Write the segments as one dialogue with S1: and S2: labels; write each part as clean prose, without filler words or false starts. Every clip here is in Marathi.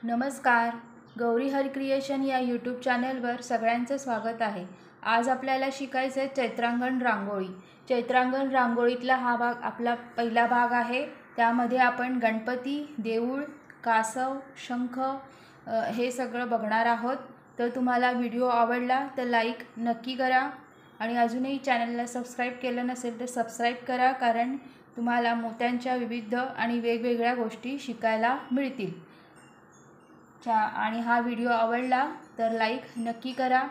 S1: नमस्कार. गौरी हर क्रिएशन या यूट्यूब चॅनलवर सगळ्यांचं स्वागत आहे. आज आपल्याला शिकायचं आहे चैत्रांगण रांगोळी. चैत्रांगण रांगोळीतला हा भाग आपला पहिला भाग आहे. त्यामध्ये आपण गणपती, देऊळ, कासव, शंख हे सगळं बघणार आहोत. तर तुम्हाला व्हिडिओ आवडला तर लाईक नक्की करा आणि अजूनही चॅनलला सबस्क्राईब केलं नसेल तर सबस्क्राईब करा, कारण तुम्हाला मोत्यांच्या विविध आणि वेगवेगळ्या गोष्टी शिकायला मिळतील. आणि हा व्हिडिओ आवडला तर लाईक नक्की करा.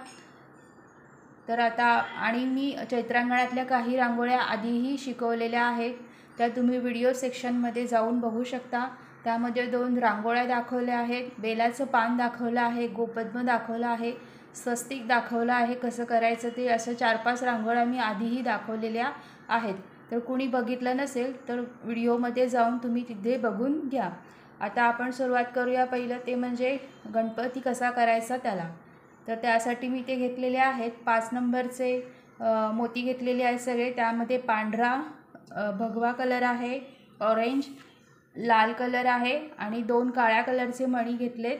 S1: तर आता मी चैत्रांगणातल्या काही रांगोळ्या आधीही शिकवलेल्या आहेत, त्या तुम्ही व्हिडिओ सेक्शनमध्ये जाऊन बघू शकता. त्यामध्ये 2 रांगोळ्या दाखवल्या आहेत, बेलाचं पान दाखवलं आहे, गोपद्म दाखवलं आहे, स्वस्तिक दाखवलं आहे. कसं करायचं ते असं 4-5 रांगोळ्या मी आधीही दाखवलेल्या आहेत. तर कोणी बघितलं नसेल तर व्हिडिओमध्ये जाऊन तुम्ही तिथे बघून घ्या. आता आपण सुरुवात करूया. पहिलं ते म्हणजे गणपती कसा करायचा त्याला. तर त्यासाठी मी ते घेतलेले आहेत 5 नंबरचे मोती घेतलेले आहेत सगळे. त्यामध्ये पांढरा भगवा कलर आहे, ऑरेंज, लाल कलर आहे आणि 2 काळ्या कलरचे मणी घेतलेत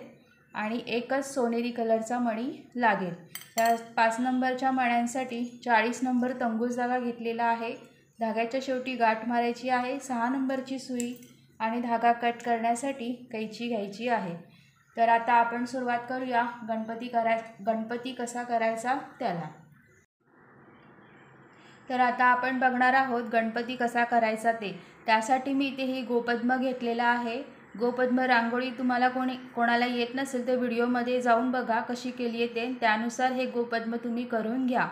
S1: आणि एकच सोनेरी कलरचा मणी लागेल. त्या 5 नंबरच्या मण्यांसाठी 40 नंबर तंगूस धागा घेतलेला आहे. धाग्याच्या शेवटी गाठ मारायची आहे. 6 नंबरची सुई आणि धागा कट करण्यासाठी कैची घ्यायची आहे. तर आता आपण सुरुवात करूया गणपती कसा करायचा त्याला. तर आता आपण बघणार आहोत गणपती कसा करायचा ते. त्यासाठी मी इथे ही गोपद्म घेतलेला आहे. गोपद्म रांगोळी तुम्हाला कोणाला येत नसेल तर व्हिडिओमध्ये जाऊन बघा कशी केली आहे ते, त्यानुसार हे गोपद्म तुम्ही करून घ्या.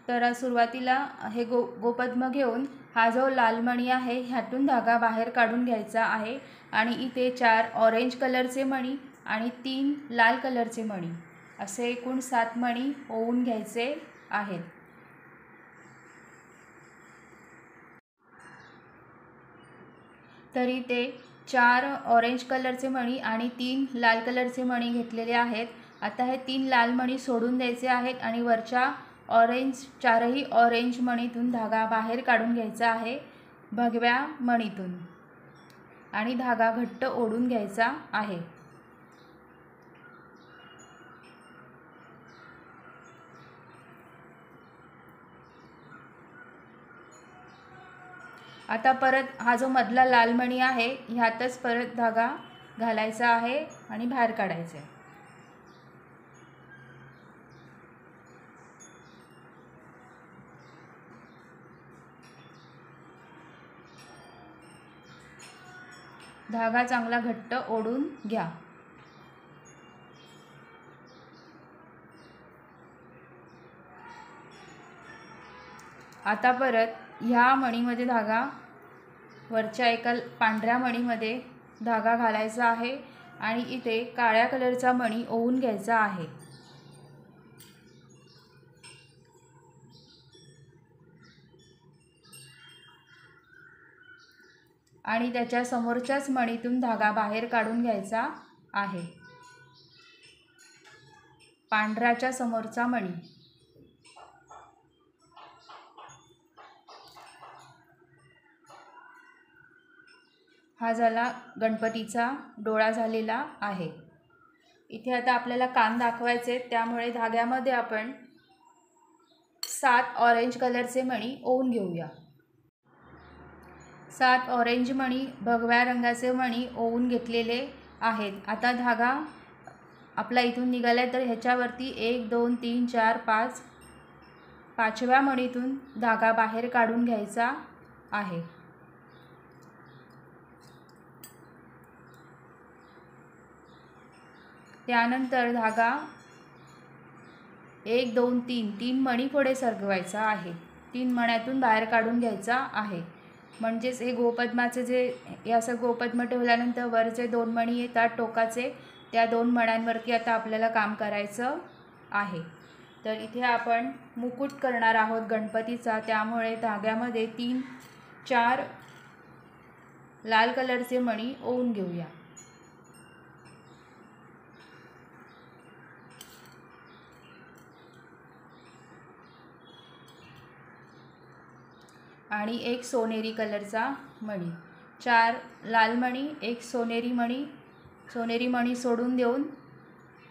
S1: तर सुरुवातीला हे गोपद्म घेऊन हा जो लाल मणी आहे ह्यातून धागा बाहेर काढून घ्यायचा आहे आणि इथे 4 ऑरेंज कलरचे मणी आणि 3 लाल कलरचे मणी असे एकूण 7 मणी ओवून घ्यायचे आहेत. तरी ते 4 ऑरेंज कलरचे मणी आणि 3 लाल कलरचे मणी घेतलेले आहेत. आता हे 3 लाल मणी सोडून द्यायचे आहेत आणि वरच्या 4ही ऑरेंज मणीतून धागा बाहेर काढून घ्यायचा आहे भगव्या मणीतून आणि धागा घट्ट ओढून घ्यायचा आहे. आता परत हा जो मधला लाल मणी आहे ह्यातच परत धागा घालायचा आहे आणि बाहेर काढायचा आहे. धागा चांगला घट्ट ओढून घ्या. आता परत ह्या मणीमध्ये धागा वरच्या एका पांढऱ्या मणीमध्ये धागा घालायचा आहे आणि इथे काळ्या कलरचा मणी ओवून घ्यायचा आहे. आणि त्याच्या समोरच्याच मणीतून धागा बाहेर काढून घ्यायचा आहे. पांढऱ्याच्या समोरचा मणी. हा झाला गणपतीचा डोळा झालेला आहे. इथे आता आपल्याला कान दाखवायचे, त्यामुळे धाग्यामध्ये आपण 7 ऑरेंज कलरचे मणी ओवून घेऊया. 7 ऑरेंज मणी भगव्या रंगाचे मणी ओवून घेतलेले आहेत. आता धागा आपला इथून निघाला तर ह्याच्यावरती 1 2 3 4 5 5व्या मणीतून धागा बाहेर काढून घ्यायचा आहे. त्यानंतर धागा 1 2 3 मणी पुढे सरकवायचा आहे. 3 मण्यातून बाहेर काढून घ्यायचा आहे. म्हणजेच हे गोपद्माचे जे असं गोपद्म ठेवल्यानंतर वर जे 2 मणी येतात टोकाचे, त्या 2 मण्यांवरती आता आपल्याला काम करायचं आहे. तर इथे आपण मुकुट करणार आहोत गणपतीचा, त्यामुळे धाग्यामध्ये 3-4 लाल कलरचे मणी ओवून घेऊया. आणि 1 सोनेरी कलरचा मणी. 4 लाल मणी, 1 सोनेरी मणी सोनेरी मणी सोडून देऊन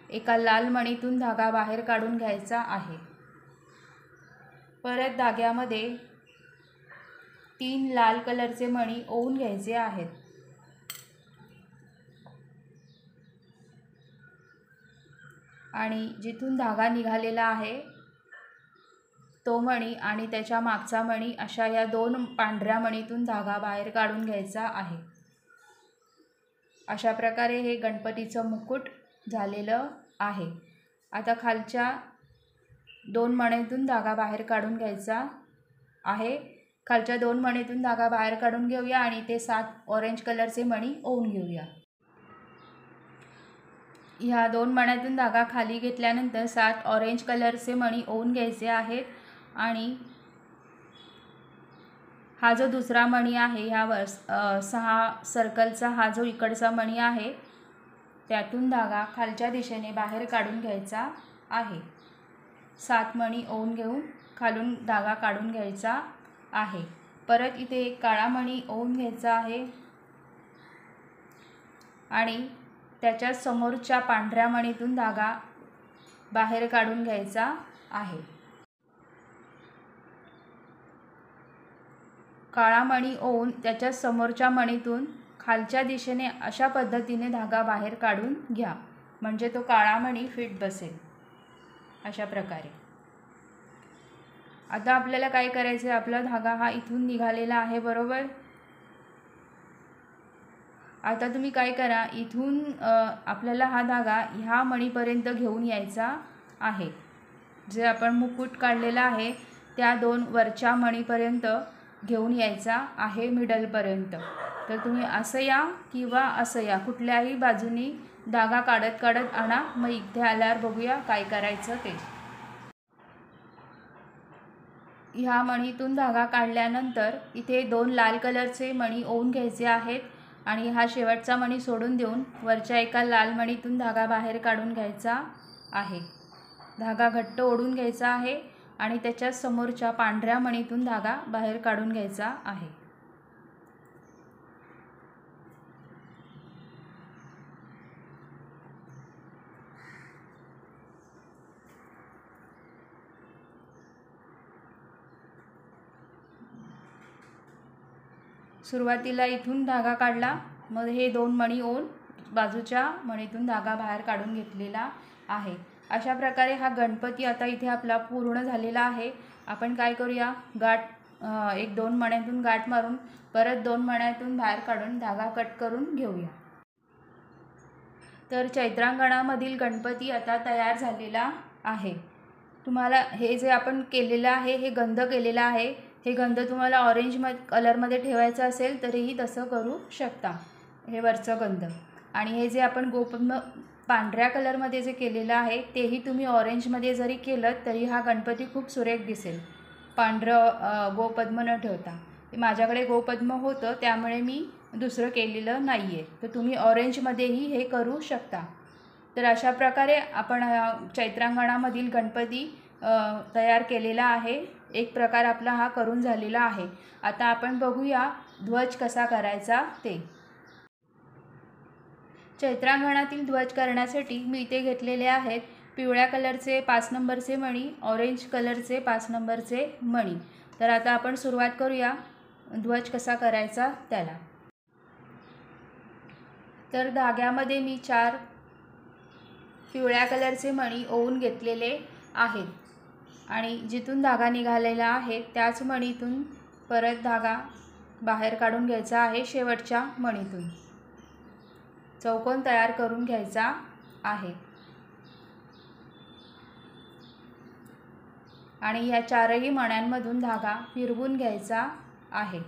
S1: एका लाल मणीतून धागा बाहेर काढून घ्यायचा आहे। परत धाग्यामध्ये 3 लाल कलरचे मणी ओवून घ्यायचे आहेत। आणि जिथून धागा निघालेला आहे तो मणी आणि त्याच्या मागचा मणी अशा या 2 पांढऱ्या मणीतून धागा बाहेर काढून घ्यायचा आहे। अशा प्रकारे हे गणपतीचं मुकुट झालेलं आहे। आता खालच्या 2 मणीतून धागा बाहेर काढून घ्यायचा आहे। खालच्या 2 मणीतून धागा बाहेर काढून घेऊया आणि ते 7 ऑरेंज कलरचे मणी ओवून घेऊया। ह्या 2 मण्यातून धागा खाली घेतल्यानंतर 7 ऑरेंज कलरचे मणी ओवून घ्यायचे आहेत। आणि हा जो दुसरा मणी आहे ह्यावर 6 सर्कलचा हा जो इकडचा मणी आहे त्यातून धागा खालच्या दिशेने बाहेर काढून घ्यायचा आहे। 7 मणी ओवून घेऊन खालून धागा काढून घ्यायचा आहे। परत इथे एक काळा मणी ओवून घ्यायचा आहे आणि त्याच्या समोरच्या पांढऱ्या मणीतून धागा बाहेर काढून घ्यायचा आहे। काळा मणी ओवून त्याच्या समोरच्या मणीतून खालच्या दिशेने अशा पद्धतीने धागा बाहेर काढून घ्या, म्हणजे तो काळा मणी फिट बसेल। अशा प्रकारे आता आपल्याला काय करायचे, आपला धागा हा इथून निघालेला आहे बरोबर। आता तुम्ही काय करा, इथून आपल्याला हा धागा ह्या मणीपर्यंत घेऊन यायचा आहे। जे आपण मुकुट काढलेला आहे त्या 2 वरच्या मणीपर्यंत घेऊन यायचा आहे मिडलपर्यंत। तर तुम्ही असं या किंवा असं या, कुठल्याही बाजूनी धागा काढत काढत आणा। मग इथे आल्यावर बघूया काय करायचं ते। ह्या मणीतून धागा काढल्यानंतर इथे 2 लाल कलरचे मणी ओवून घ्यायचे आहेत आणि हा शेवटचा मणी सोडून देऊन वरच्या एका लाल मणीतून धागा बाहेर काढून घ्यायचा आहे। धागा घट्ट ओढून घ्यायचा आहे आणि त्याच्या समोरच्या पांढऱ्या मणीतून धागा बाहेर काढून घ्यायचा आहे। सुरुवातीला इथून धागा काढला, मग हे 2 मणी ओवून बाजूच्या मणीतून धागा बाहेर काढून घेतलेला आहे। अशा प्रकारे हा गणपती आता इथे आपला पूर्ण झालेला आहे। आपण काय करूया, गाठ 1-2 मण्यांतून गाठ मारून परत 2 मण्यांतून बाहेर काढून धागा कट करून घेऊया। तर चैत्रांगणामधील गणपती आता तयार झालेला आहे। तुम्हाला हे जे आपण केलेलं आहे हे गंध केलेला आहे, हे गंध तुम्हाला ऑरेंज कलरमध्ये ठेवायचं असेल तरीही तसं करू शकता, हे वरचं गंध। आणि हे जे आपण गोपद्म पांढऱ्या कलरमध्ये जे केलेलं आहे तेही तुम्ही ऑरेंजमध्ये जरी केलं तरी हा गणपती खूप सुरेख दिसेल, पांढरं गोपद्म न ठेवता। माझ्याकडे गोपद्म होतं त्यामुळे मी दुसरं केलेलं नाही आहे, तर तुम्ही ऑरेंजमध्येही हे करू शकता। तर अशा प्रकारे आपण चैत्रांगणामधील गणपती तयार केलेला आहे। एक प्रकार आपला हा करून झालेला आहे। आता आपण बघूया ध्वज कसा करायचा ते। चैत्रांगणातील ध्वज करण्यासाठी मी इथे घेतलेले आहेत पिवळ्या कलरचे 5 नंबरचे मणी, ऑरेंज कलरचे 5 नंबरचे मणी। तर आता आपण सुरुवात करूया ध्वज कसा करायचा त्याला। तर धाग्यामध्ये मी 4 पिवळ्या कलरचे मणी ओवून घेतलेले आहेत आणि जिथून धागा निघालेला आहे त्याच मणीतून परत धागा बाहेर काढून घ्यायचा आहे। शेवटच्या मणीतून चौकोन तयार करून घ्यायचा आहे आणि या 4ही मण्यांमधून धागा फिरवून घ्यायचा आहे।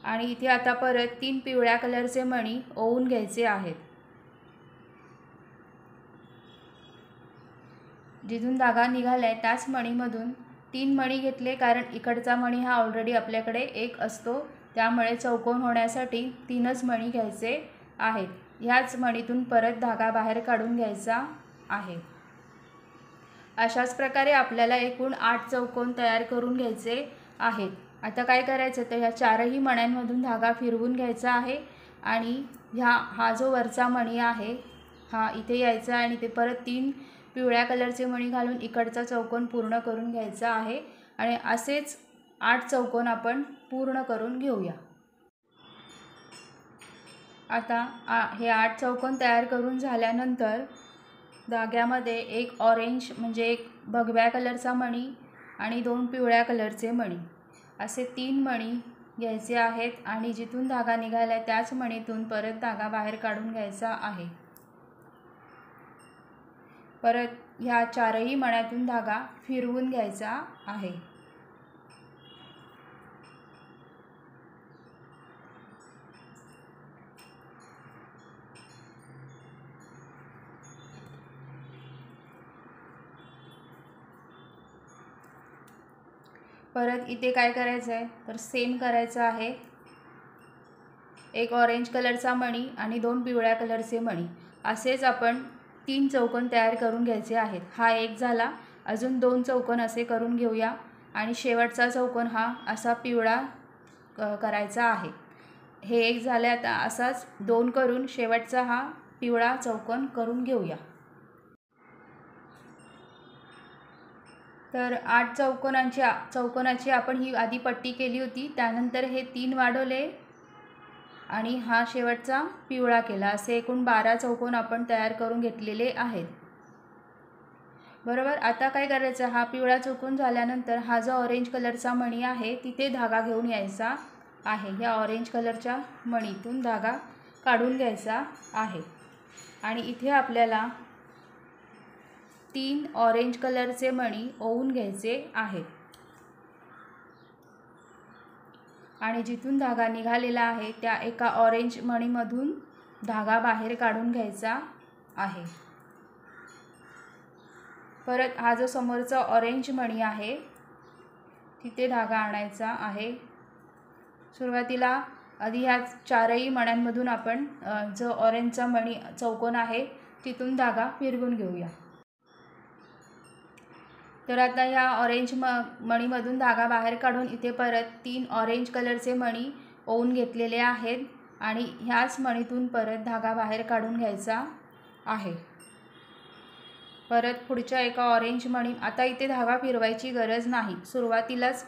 S1: आणि इथे आता परत 3 पिवळ्या कलरचे मणी ओवून घ्यायचे आहेत। जिथून धागा निघालाय त्याच मणीमधून 3 मणी घेतले, कारण इकडचा मणी हा ऑलरेडी आपल्याकडे 1 असतो, त्यामुळे चौकोन होण्यासाठी 3च मणी घ्यायचे आहेत। ह्याच मणीतून परत धागा बाहेर काढून घ्यायचा आहे। अशाच प्रकारे आपल्याला एकूण 8 चौकोन तयार करून घ्यायचे आहेत। आता काय करायचं तर ह्या 4ही मण्यांमधून धागा फिरवून घ्यायचा आहे आणि हा जो वरचा मणी आहे हा इथे यायचा आणि ते परत 3 पिवळ्या कलरचे मणी घालून इकडचा चौकोन पूर्ण करून घ्यायचा आहे आणि असेच 8 चौकोन आपण पूर्ण करून घेऊया। आता हे 8 चौकोन तयार करून झाल्यानंतर धाग्यामध्ये एक ऑरेंज म्हणजे एक भगव्या कलरचा मणी आणि 2 पिवळ्या कलरचे मणी असे 3 मणी घ्यायचे आहेत आणि जिथून धागा निघाला त्याच मणीतून परत धागा बाहेर काढून घ्यायचा आहे। परत ह्या 4ही मण्यातून धागा फिरवून घ्यायचा आहे। परत इथे काय करायचं आहे तर सेम करायचं आहे। एक ऑरेंज कलरचा मणी आणि 2 पिवळ्या कलरचे मणी असेच आपण 3 चौकोन तयार करून घ्यायचे आहेत। हा एक झाला, अजून 2 चौकोन असे करून घेऊया आणि शेवटचा चौकोन हा असा पिवळा करायचा आहे। हे एक झाले, आता असाच 2 करून शेवटचा हा पिवळा चौकोन करून घेऊया। तर 8 चौकोनाची आपण ही आधी पट्टी केली होती, त्यानंतर हे 3 वाढवले आणि हा शेवटचा पिवळा केला, असे एकूण 12 चौकोन आपण तयार करून घेतलेले आहेत। बरोबर, आता काय करायचं, हा पिवळा चौकोन झाल्यानंतर हा जो ऑरेंज कलरचा मणी आहे तिथे धागा घेऊन यायचा आहे। या ऑरेंज कलरच्या मणीतून धागा काढून घ्यायचा आहे आणि इथे आपल्याला 3 ऑरेंज कलरचे मणी ओवून घ्यायचे आहेत आणि जिथून धागा निघालेला आहे त्या एका ऑरेंज मणीमधून धागा बाहेर काढून घ्यायचा आहे। परत हा जो समोरचा ऑरेंज मणी आहे तिथे धागा आणायचा आहे। सुरुवातीला आधी ह्या 4ही मण्यांमधून आपण जो ऑरेंजचा मणी चौकोन आहे तिथून धागा फिरवून घेऊया। तर आता ह्या ऑरेंज मणीमधून धागा बाहेर काढून इथे परत 3 ऑरेंज कलरचे मणी ओवून घेतलेले आहेत आणि ह्याच मणीतून परत धागा बाहेर काढून घ्यायचा आहे। परत पुढच्या एका ऑरेंज मणी, आता इथे धागा फिरवायची गरज नाही, सुरुवातीलाच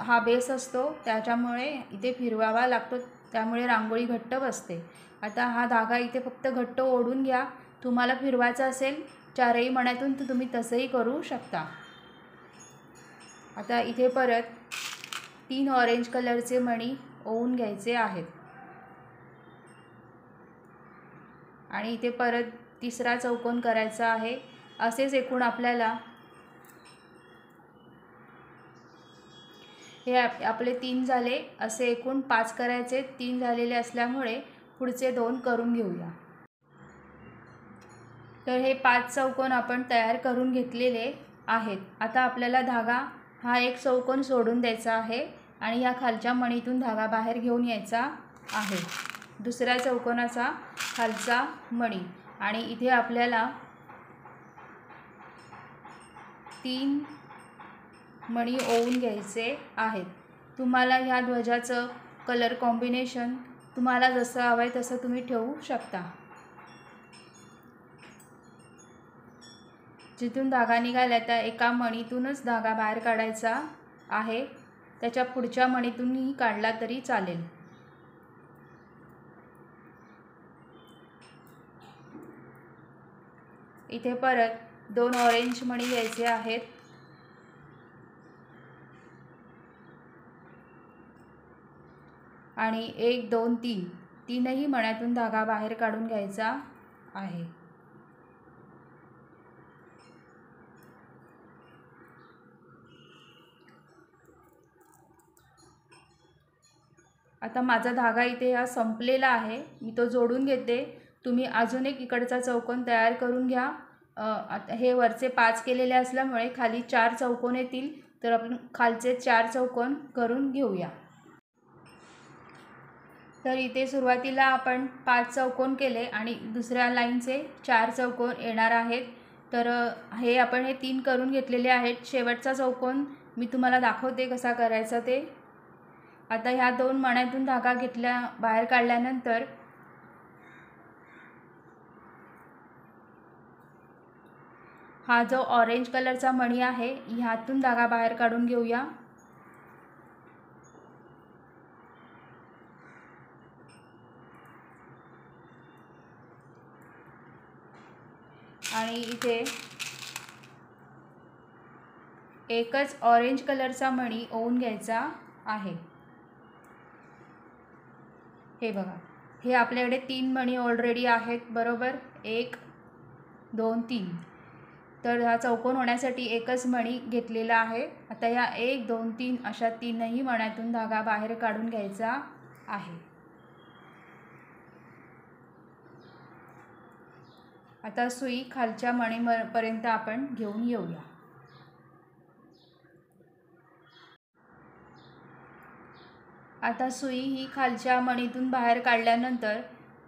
S1: हा बेस असतो त्याच्यामुळे इथे फिरवावा लागतो, त्यामुळे रांगोळी घट्ट बसते। आता हा धागा इथे फक्त घट्ट ओढून घ्या, तुम्हाला फिरवायचा असेल 4ही मण्यातून तर तुम्ही तसंही करू शकता। आता इथे परत 3 ऑरेंज कलरचे मणी ओवून घ्यायचे आहेत आणि इथे परत तिसरा चौकोन करायचा आहे। असेच एकूण आपल्याला हे आपले 3 झाले, असे एकूण 5 करायचे। 3 झालेले असल्यामुळे पुढचे 2 करून घेऊया। तर हे 5 चौकोन आपण तयार करून घेतलेले आहेत। आता आपल्याला धागा हा एक चौकोन सोडून द्यायचा आहे आणि या खालच्या मणीतून धागा बाहेर घेऊन यायचा आहे, दुसऱ्या चौकोनाचा खालचा मणी, आणि इथे आपल्याला 3 मणी ओवून घ्यायचे आहेत। तुम्हाला ह्या ध्वजाचं कलर कॉम्बिनेशन तुम्हाला जसं हवं आहे तसं तुम्ही ठेवू शकता। जिथून धागा निघाला त्या एका मणीतूनच धागा बाहेर काढायचा आहे, त्याच्या पुढच्या मणीतूनही काढला तरी चालेल। इथे परत 2 ऑरेंज मणी घ्यायचे आहेत आणि 1 2 3 तीनही मण्यातून धागा बाहेर काढून घ्यायचा आहे। आता माझा धागा इथे हा संपलेला आहे, मी तो जोडून घेते। तुम्ही अजून एक इकडचा चौकोन तयार करून घ्या। आता हे वरचे 5 केलेले असल्यामुळे खाली 4 चौकोन येतील, तर आपण खालचे 4 चौकोन करून घेऊया। तर इथे सुरुवातीला आपण 5 चौकोन केले आणि दुसऱ्या लाईनचे 4 चौकोन येणार आहेत। तर हे आपण हे 3 करून घेतलेले आहेत। शेवटचा चौकोन मी तुम्हाला दाखवते कसा करायचा ते। आता ह्या 2 मण्यातून धागा बाहेर काढल्यानंतर हा जो ऑरेंज कलरचा मणी आहे ह्यातून धागा बाहेर काढून घेऊया। आणि इथे एकच ऑरेंज कलरचा मणी ओवून घ्यायचा आहे। हे बघा, हे आपल्याकडे 3 मणी ऑलरेडी आहेत बरोबर, 1 2 3। तर हा चौकोन होण्यासाठी एकच मणी घेतलेला आहे। आता या 1 2 3 अशा 3ही मण्यातून धागा बाहेर काढून घ्यायचा आहे। आता सुई खालच्या मणीपर्यंत आपण घेऊन येऊया। आता सुई ही खालच्या मणीतून बाहेर काढल्यानंतर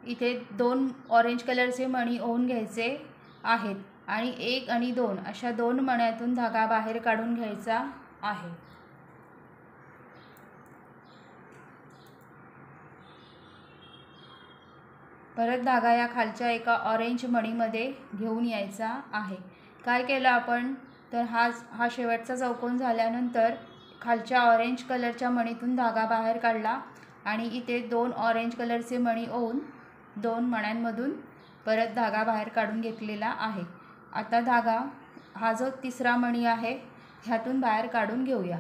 S1: इथे 2 ऑरेंज कलरचे मणी ओवून घ्यायचे आहेत आणि 1 आणि 2 अशा 2 मण्यातून धागा बाहेर काढून घ्यायचा आहे। परत धागा या खालच्या एका ऑरेंज मणीमध्ये घेऊन यायचा आहे। काय केलं आपण तर हा शेवटचा चौकोन झाल्यानंतर खालच्या ऑरेंज कलरच्या मणीतून धागा बाहेर काढला आणि इथे 2 ऑरेंज कलरचे मणी ओवून 2 मण्यांमधून परत धागा बाहेर काढून घेतलेला आहे। आता धागा हा जो तिसरा मणी आहे ह्यातून बाहेर काढून घेऊया।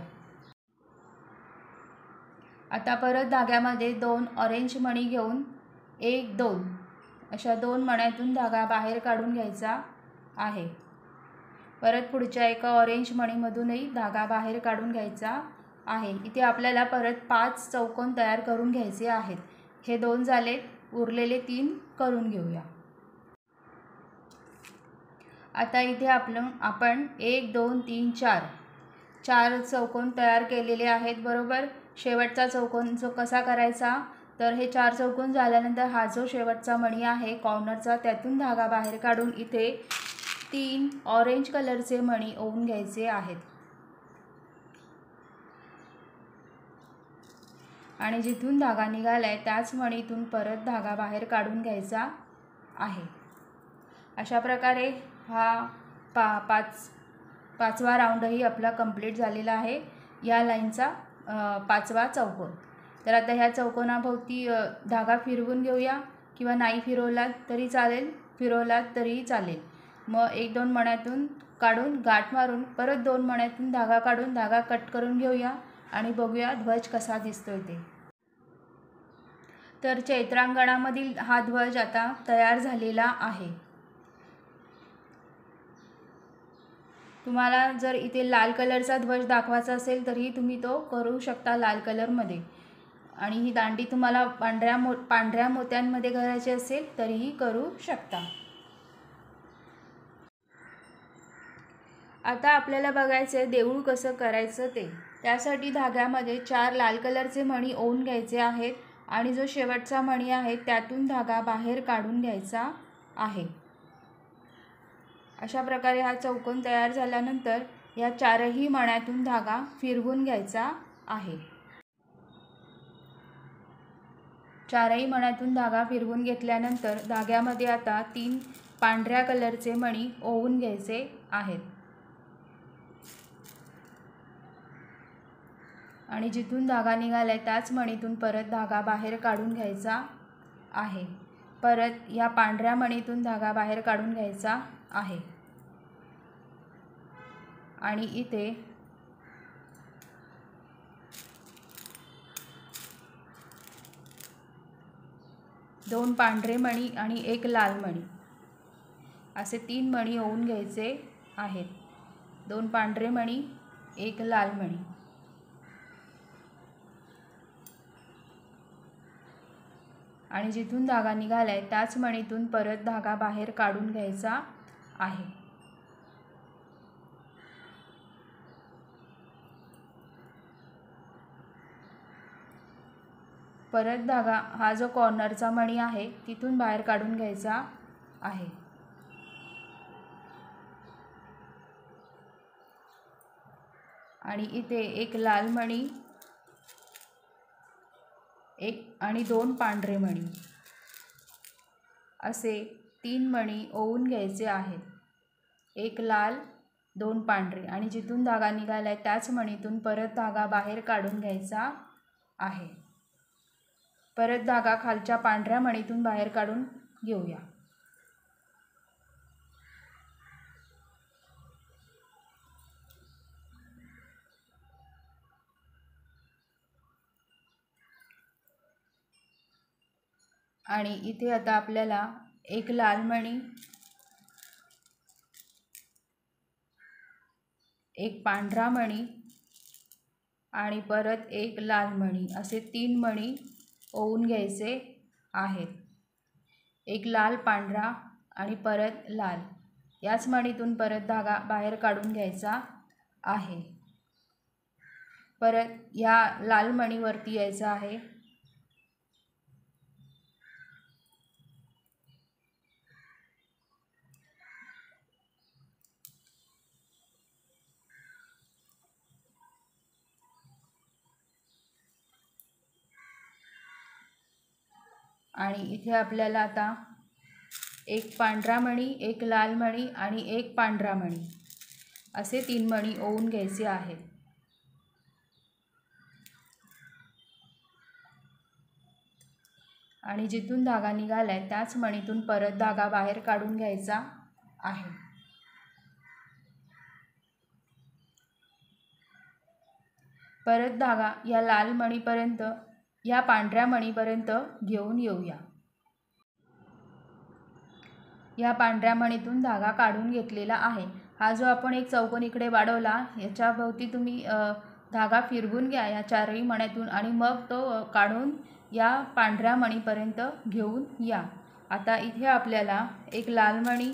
S1: आता परत धाग्यामध्ये 2 ऑरेंज मणी घेऊन 1 2 अशा 2 मण्यातून धागा बाहेर काढून घ्यायचा आहे। परत पुढच्या एका ऑरेंज मणीमधूनही धागा बाहेर काढून घ्यायचा आहे। इथे आपल्याला परत 5 चौकोन तयार करून घ्यायचे आहेत। हे 2 झाले, उरलेले 3 करून घेऊया। आता इथे आपण 1 2 3 4 चौकोन तयार केलेले आहेत बरोबर। शेवटचा चौकोन जो कसा करायचा तर हे 4 चौकोन झाल्यानंतर हा जो शेवटचा मणी आहे कॉर्नरचा त्यातून धागा बाहेर काढून इथे 3 ऑरेंज कलरचे मणी ओवून घ्यायचे आहेत आणि जिथून धागा निघालाय त्याच मणीतून परत धागा बाहेर काढून घ्यायचा आहे। अशा प्रकारे हा पाचवा राऊंडही आपला कंप्लीट झालेला आहे। या लाईनचा 5वा चौकोन। तर आता ह्या चौकोनाभोवती धागा फिरवून घेऊया किंवा नाही फिरवलात तरी चालेल, फिरवलात तरीही चालेल। मग 1 2 मण्यातून काढून गाठ मारून परत 2 मण्यातून धागा काढून धागा कट करून घेऊया आणि बघूया ध्वज कसा दिसतोय ते। तर चैत्रांगणामधील हा ध्वज आता तयार झालेला आहे। तुम्हाला जर इथे लाल कलरचा ध्वज दाखवायचा असेल तरीही तुम्ही तो करू शकता लाल कलरमध्ये आणि ही दांडी तुम्हाला पांढऱ्या मोत्यांमध्ये करायची असेल तरीही करू शकता। आता आपल्याला बघायचे देऊळ कसं करायचं ते। त्यासाठी धाग्यामध्ये 4 लाल कलरचे मणी ओवून घ्यायचे आहेत आणि जो शेवटचा मणी आहे त्यातून धागा बाहेर काढून घ्यायचा आहे। अशा प्रकारे हा चौकोन तयार झाल्यानंतर या 4ही मण्यातून धागा फिरवून घ्यायचा आहे। 4ही मण्यातून धागा फिरवून घेतल्यानंतर धाग्यामध्ये आता 3 पांढऱ्या कलरचे मणी ओवून घ्यायचे आहेत आणि जिथून धागा निघालाय त्याच मणीतून परत धागा बाहेर काढून घ्यायचा आहे। परत या पांढऱ्या मणीतून धागा बाहेर काढून घ्यायचा आहे आणि इथे दोन पांढरे मणी आणि 1 लाल मणी असे 3 मणी ओवून घ्यायचे आहेत। 2 पांढरे मणी 1 लाल मणी आणि जिथून धागा निघालाय त्याच मणीतून परत धागा बाहेर काढून घ्यायचा आहे। परत धागा हा जो कॉर्नरचा मणी आहे तिथून बाहेर काढून घ्यायचा आहे आणि इथे 1 लाल मणी एक आणि 2 पांढरे मणी असे 3 मणी ओवून घ्यायचे आहेत. एक लाल, 2 पांढरे आणि जिथून धागा निघाला आहे त्याच मणीतून परत धागा बाहेर काढून घ्यायचा आहे. परत धागा खालच्या पांढऱ्या मणीतून बाहेर काढून घेऊया. आणि इथे आता आपल्याला एक लाल मणी, एक पांढरा मणी आणि परत एक लाल मणी असे 3 मणी ओवून घ्यायचे आहेत. एक लाल, पांढरा आणि परत लाल याच मणीतून परत धागा बाहेर काढून घ्यायचा आहे. परत या लाल मणीवरती यायचं आहे. आणि इथे आपल्याला आता एक पांढरा मणी, एक लाल मणी आणि एक पांढरा मणी असे 3 मणी ओवून घ्यायचे आहेत. आणि जिथून धागा निघालाय त्याच मणीतून परत धागा बाहेर काढून घ्यायचा आहे. परत धागा या लाल मणीपर्यंत, या पांढऱ्या मणीपर्यंत घेऊन येऊया. या पांढऱ्या मणीतून धागा काढून घेतलेला आहे. हा जो आपण एक चौकोन इकडे वाढवला याच्या भोवती तुम्ही धागा फिरवून घ्या या चारही मण्यातून आणि मग तो काढून या पांढऱ्या मणीपर्यंत घेऊन या. आता इथे आपल्याला एक लाल मणी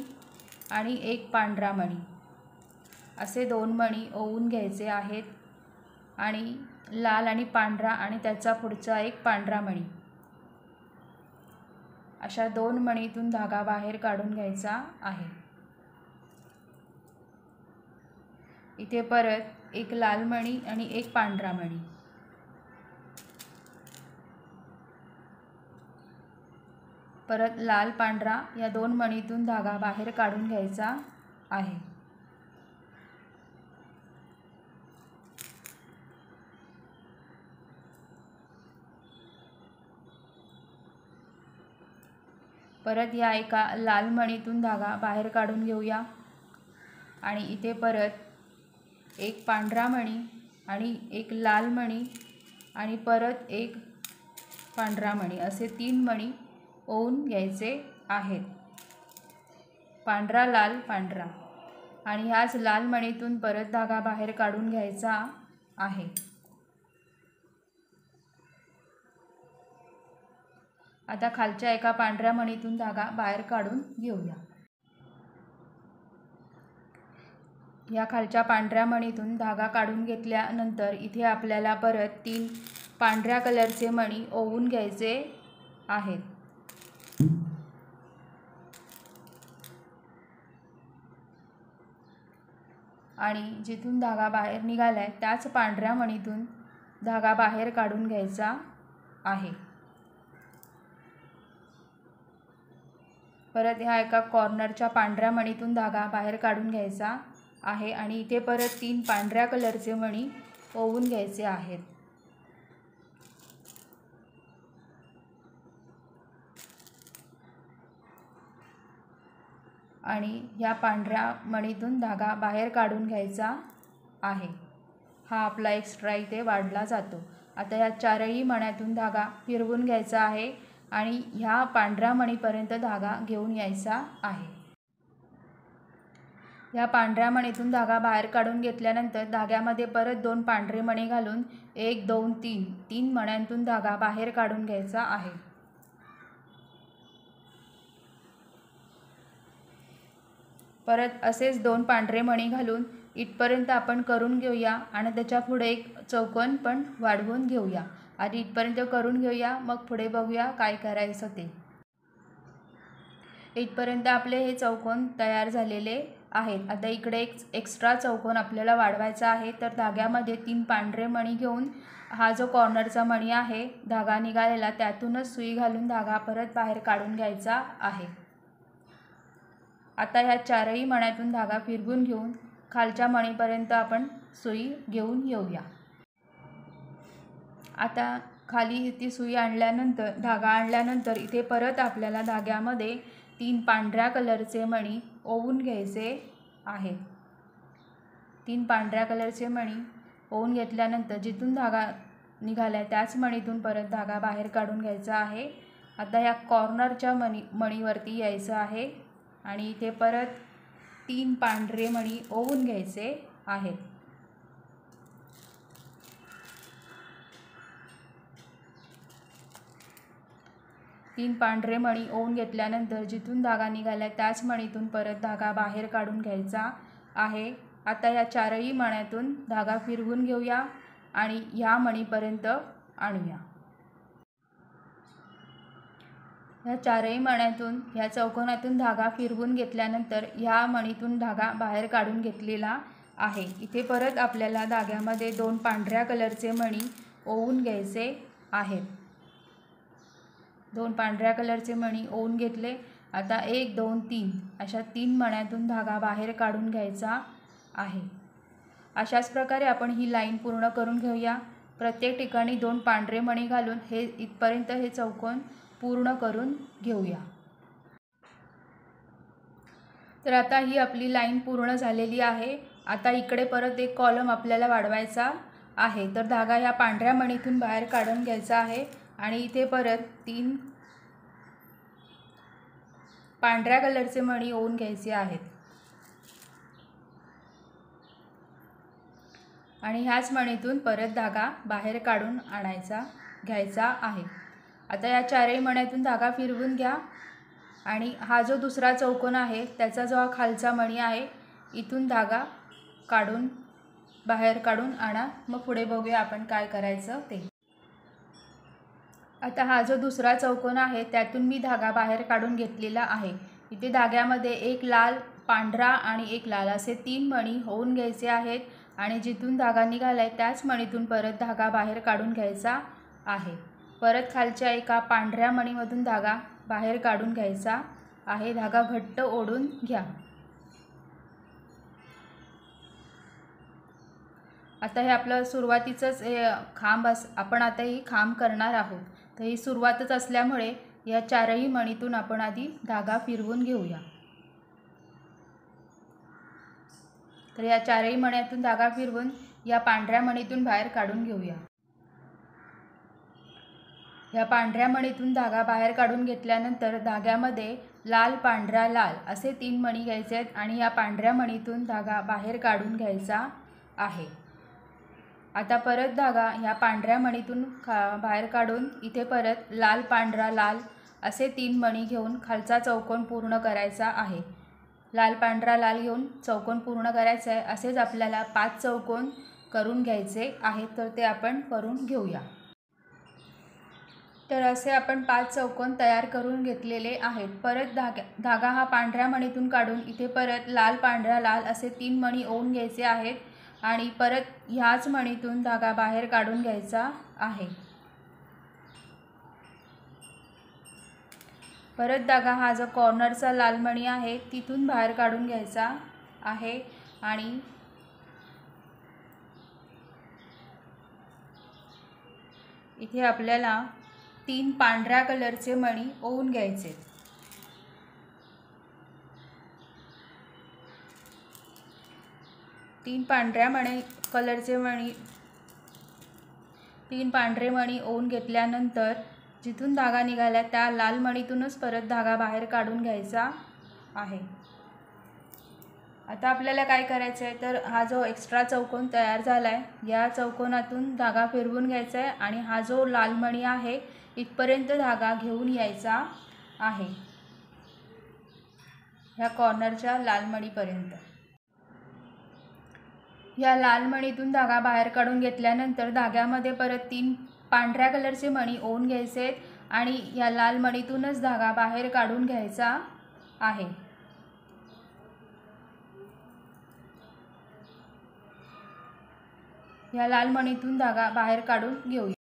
S1: आणि एक पांढरा मणी असे 2 मणी ओवून घ्यायचे आहेत. आणि लाल आणि पांढरा आणि त्याचा पुढचा एक पांढरा मणी अशा 2 मणीतून धागा बाहेर काढून घ्यायचा आहे. इथे परत एक लाल मणी आणि एक पांढरा मणी परत लाल, पांढरा या 2 मणीतून धागा बाहेर काढून घ्यायचा आहे. परत या एका लाल मणीतून धागा बाहेर काढून घेऊया. आणि इथे परत एक पांढरा मणी आणि एक लाल मणी आणि परत एक पांढरा मणी असे 3 मणी ओवून घ्यायचे आहेत. पांढरा, लाल, पांढरा आणि ह्याच लाल मणीतून परत धागा बाहेर काढून घ्यायचा आहे. आता खालच्या एका पांढऱ्या मणीतून धागा बाहेर काढून घेऊया. या खालच्या पांढऱ्या मणीतून धागा काढून घेतल्यानंतर इथे आपल्याला परत 3 पांढऱ्या कलरचे मणी ओवून घ्यायचे आहेत. आणि जिथून धागा बाहेर निघालाय त्याच पांढऱ्या मणीतून धागा बाहेर काढून घ्यायचा आहे. परत ह्या एका कॉर्नरच्या पांढऱ्या मणीतून धागा बाहेर काढून घ्यायचा आहे. आणि इथे परत 3 पांढऱ्या कलरचे मणी ओवून घ्यायचे आहेत. आणि ह्या पांढऱ्या मणीतून धागा बाहेर काढून घ्यायचा आहे. हा आपला एक्स्ट्रा इथे वाढला जातो. आता या चारही मण्यातून धागा फिरवून घ्यायचा आहे आणि ह्या पांढऱ्या मणीपर्यंत धागा घेऊन यायचा आहे. या पांढऱ्या मणीतून धागा बाहेर काढून घेतल्यानंतर धाग्यामध्ये परत 2 पांढरे मणी घालून 1, 2, 3 मण्यांतून धागा बाहेर काढून घ्यायचा आहे. परत असेच 2 पांढरे मणी घालून इथपर्यंत आपण करून घेऊया आणि त्याच्या पुढे एक चौकोन पण वाढवून घेऊया. आधी इथपर्यंत करून घेऊया, मग पुढे बघूया काय करायचं ते. इथपर्यंत आपले हे चौकोन तयार झालेले आहेत. आता इकडे एक एक्स्ट्रा चौकोन आपल्याला वाढवायचा आहे. तर धाग्यामध्ये 3 पांढरे मणी घेऊन हा जो कॉर्नरचा मणी आहे धागा निघालेला त्यातूनच सुई घालून धागा परत बाहेर काढून घ्यायचा आहे. आता ह्या चारही मण्यातून धागा फिरवून घेऊन खालच्या मणीपर्यंत आपण सुई घेऊन येऊया. आता खाली ती सुई आणल्यानंतर धागा आणल्यानंतर इथे परत आपल्याला धाग्यामध्ये 3 पांढऱ्या कलरचे मणी ओवून घ्यायचे आहेत. 3 पांढऱ्या कलरचे मणी ओवून घेतल्यानंतर जिथून धागा निघाला त्याच मणीतून परत धागा बाहेर काढून घ्यायचा आहे. आता ह्या कॉर्नरच्या मणीवरती यायचं आहे आणि इथे परत 3 पांढरे मणी ओवून घ्यायचे आहेत. तीन पांढरे मणी ओवून घेतल्यानंतर जिथून धागा निघाला त्याच मणीतून परत धागा बाहेर काढून घ्यायचा आहे. आता या चारही मण्यातून धागा फिरवून घेऊया आणि ह्या मणीपर्यंत आणूया. ह्या चारही मण्यातून ह्या चौकोनातून धागा फिरवून घेतल्यानंतर ह्या मणीतून धागा बाहेर काढून घेतलेला आहे. इथे परत आपल्याला धाग्यामध्ये 2 पांढऱ्या कलरचे मणी ओवून घ्यायचे आहेत. 2 पांढऱ्या कलरचे मणी ओवून घेतले. आता 1 2 3 अशा 3 मण्यातून धागा बाहेर काढून घ्यायचा आहे. अशाच प्रकारे आपण ही लाईन पूर्ण करून घेऊया. प्रत्येक ठिकाणी 2 पांढरे मणी घालून हे इथपर्यंत हे चौकोन पूर्ण करून घेऊया. तर आता ही आपली लाईन पूर्ण झालेली आहे. आता इकडे परत एक कॉलम आपल्याला वाढवायचा आहे. तर धागा ह्या पांढऱ्या मणीतून बाहेर काढून घ्यायचा आहे आणि इथे परत 3 पांढऱ्या कलरचे मणी ओवून घ्यायचे आहेत आणि ह्याच मणीतून परत धागा बाहेर काढून घ्यायचा आहे. आता या चारही मण्यातून धागा फिरवून घ्या आणि हा जो दुसरा चौकोन आहे त्याचा जो हा खालचा मणी आहे इथून धागा बाहेर काढून आणा. मग पुढे बघूया आपण काय करायचं ते. आता हा जो दुसरा चौकोन आहे त्यातून मी धागा बाहेर काढून घेतलेला आहे. इथे धाग्यामध्ये एक लाल, पांढरा आणि एक लाल असे 3 मणी होऊन घ्यायचे आहेत आणि जिथून धागा निघालाय त्याच मणीतून परत धागा बाहेर काढून घ्यायचा आहे. परत खालच्या एका पांढऱ्या मणीमधून धागा बाहेर काढून घ्यायचा आहे. धागा घट्ट ओढून घ्या. आता हे आपलं सुरुवातीचंच हे खांब आपण आता ही खांब करणार आहोत. तर ही सुरुवातच असल्यामुळे या चारही मणीतून आपण आधी धागा फिरवून घेऊया. तर या चारही मण्यातून धागा फिरवून या पांढऱ्या मणीतून बाहेर काढून घेऊया. या पांढऱ्या मणीतून धागा बाहेर काढून घेतल्यानंतर धाग्यामध्ये लाल, पांढरा, लाल असे 3 मणी घ्यायचे आहेत आणि या पांढऱ्या मणीतून धागा बाहेर काढून घ्यायचा आहे. आता परत धागा ह्या पांढऱ्या मणीतून बाहेर काढून इथे परत लाल, पांढरा, लाल असे 3 मणी घेऊन खालचा चौकोन पूर्ण करायचा आहे. लाल, पांढरा, लाल घेऊन चौकोन पूर्ण करायचा आहे. असेच आपल्याला 5 चौकोन करून घ्यायचे आहेत. तर ते आपण करून घेऊया. तर असे आपण 5 चौकोन तयार करून घेतलेले आहेत. परत धागा हा पांढऱ्या मणीतून काढून इथे परत लाल, पांढरा, लाल असे 3 मणी ओवून घ्यायचे आहेत आणि परत ह्याच मणीतून धागा बाहेर काढून घ्यायचा आहे. परत धागा हा जो कॉर्नरचा लाल मणी आहे तिथून बाहेर काढून घ्यायचा आहे आणि इथे आपल्याला 3 पांढऱ्या कलरचे मणी ओवून घ्यायचे. तीन पांढरे मणी ओवून घेतल्यानंतर जिथून धागा निघाला त्या लाल मणीतूनच परत धागा बाहेर काढून घ्यायचा आहे. आता आपल्याला काय करायचं आहे तर हा जो एक्स्ट्रा चौकोन तयार झाला आहे या चौकोनातून धागा फिरवून घ्यायचा आहे आणि हा जो लाल मणी आहे इथपर्यंत धागा घेऊन यायचा आहे ह्या कॉर्नरच्या लाल मणीपर्यंत. या लाल मणीतून धागा बाहेर काढून घेतल्यानंतर धाग्यामध्ये परत 3 पांढऱ्या कलरचे मणी ओवून घ्यायचे आहेत आणि या लाल मणीतूनच धागा बाहेर काढून घ्यायचा आहे. ह्या लाल मणीतून धागा बाहेर काढून घेऊया।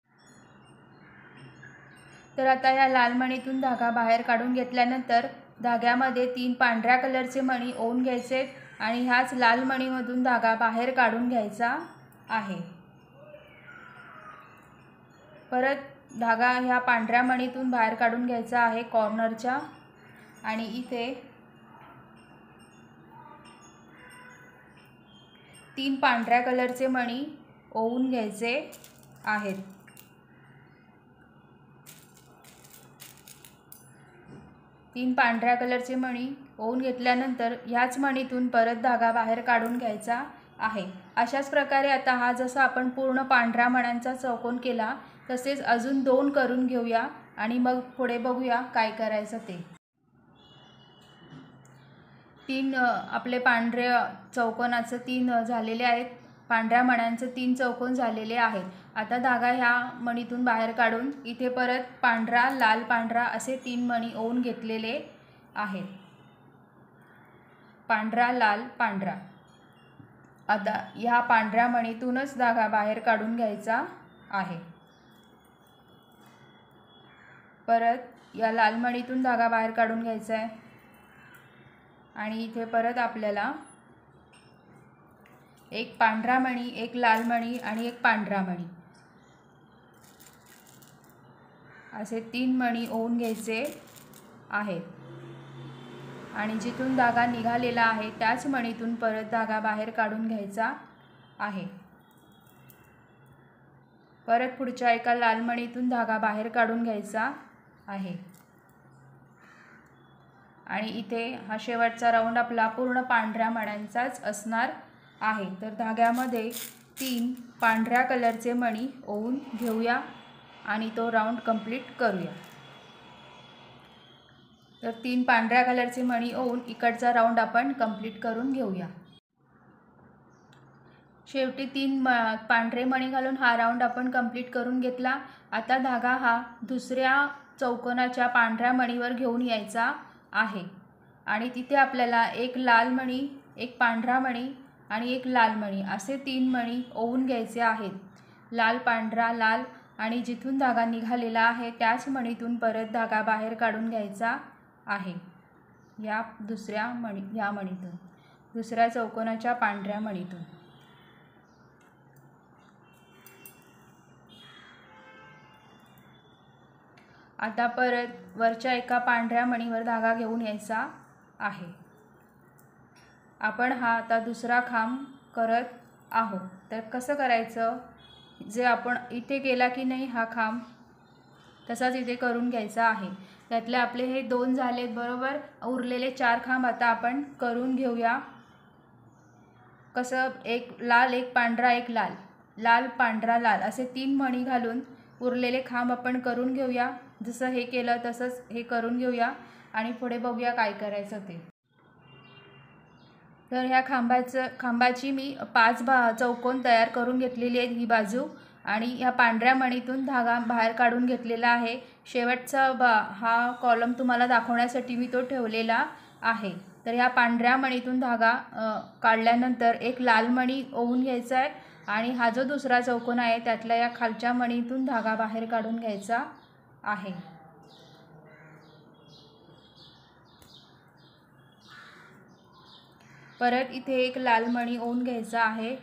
S1: तर आता या लाल मणीतून धागा बाहेर काढून घेतल्यानंतर धाग्यामध्ये 3 पांढऱ्या कलरचे मणी ओवून घ्यायचे आणि ह्याच लाल मणीमधून धागा बाहेर काढून घ्यायचा आहे। परत धागा ह्या पांढऱ्या मणीतून बाहेर काढून घ्यायचा आहे कॉर्नरच्या आणि इथे 3 पांढऱ्या कलरचे मणी ओवून घ्यायचे आहेत। 3 पांढऱ्या कलरचे मणी ओवून घेतल्यानंतर ह्याच मणीतून परत धागा बाहेर काढून घ्यायचा आहे। अशाच प्रकारे आता हा जसा आपण पूर्ण पांढऱ्या मण्यांचा चौकोन केला तसेच अजून 2 करून घेऊया आणि मग पुढे बघूया काय करायचं ते। 3 आपले पांढरे चौकोनाचे 3 झालेले आहेत, पांढऱ्या मण्यांचे 3 चौकोन झालेले आहेत। आता धागा ह्या मणीतून बाहेर काढून इथे परत पांढरा लाल पांढरा असे 3 मणी ओवून घेतलेले आहेत। पांढरा लाल पांढरा। आता ह्या पांढऱ्या मणीतूनच धागा बाहेर काढून घ्यायचा आहे। परत या लाल मणीतून धागा बाहेर काढून घ्यायचा आहे आणि इथे परत आपल्याला एक पांढरा मणी, एक लाल मणी आणि एक पांढरा मणी असे 3 मणी ओवून घ्यायचे आहेत आणि जिथून धागा निघालेला आहे त्याच मणीतून परत धागा बाहेर काढून घ्यायचा आहे। परत पुढच्या एका लाल मणीतून धागा बाहेर काढून घ्यायचा आहे आणि इथे हा शेवटचा राऊंड आपला पूर्ण पांढऱ्या मण्यांचाच असणार आहे। तर धाग्यामध्ये 3 पांढऱ्या कलरचे मणी ओवून घेऊया आणि तो राऊंड कंप्लीट करूया। तर 3 पांढऱ्या कलरचे मणी ओवून इकडचा राऊंड आपण कंप्लीट करून घेऊया। शेवटी 3 पांढरे मणी घालून हा राऊंड आपण कंप्लीट करून घेतला। आता धागा हा दुसऱ्या चौकोनाच्या पांढऱ्या मणीवर घेऊन यायचा आहे आणि तिथे आपल्याला एक लाल मणी, एक पांढरा मणी आणि एक लाल मणी असे 3 मणी ओवून घ्यायचे आहेत। लाल पांढरा लाल आणि जिथून धागा निघालेला आहे त्याच मणीतून परत धागा बाहेर काढून घ्यायचा आहे। या मणीतून दुसऱ्या चौकोनाच्या पांढऱ्या मणीतून। आता परत वरच्या एका पांढऱ्या मणीवर धागा घेऊन यायचा आहे। आपण हा आता दुसरा खांब करत आहोत। तर कसं करायचं, जे आपण इथे केला की नाही हा खांब तसाच इथे करून घ्यायचा आहे। त्यातले आपले हे 2 झालेत बरोबर, उरलेले 4 खांब आता आपण करून घेऊया। कसं, एक लाल, एक पांढरा, एक लाल, लाल पांढरा लाल असे 3 मणी घालून उरलेले खांब आपण करून घेऊया। जसं हे केलं तसंच हे करून घेऊया आणि पुढे बघूया काय करायचं ते। तर ह्या खांबाची मी 5 चौकोन तयार करून घेतलेली आहेत ही बाजू आणि ह्या पांढऱ्या मणीतून धागा बाहेर काढून घेतलेला आहे। शेवटचा हा कॉलम तुम्हाला दाखवण्यासाठी मी तो ठेवलेला आहे। तर ह्या पांढऱ्या मणीतून धागा काढल्यानंतर एक लाल मणी ओवून घ्यायचा आहे आणि हा जो दुसरा चौकोन आहे त्यातल्या या खालच्या मणीतून धागा बाहेर काढून घ्यायचा आहे। परत इथे एक लाल मणी ओवून घ्यायचा आहे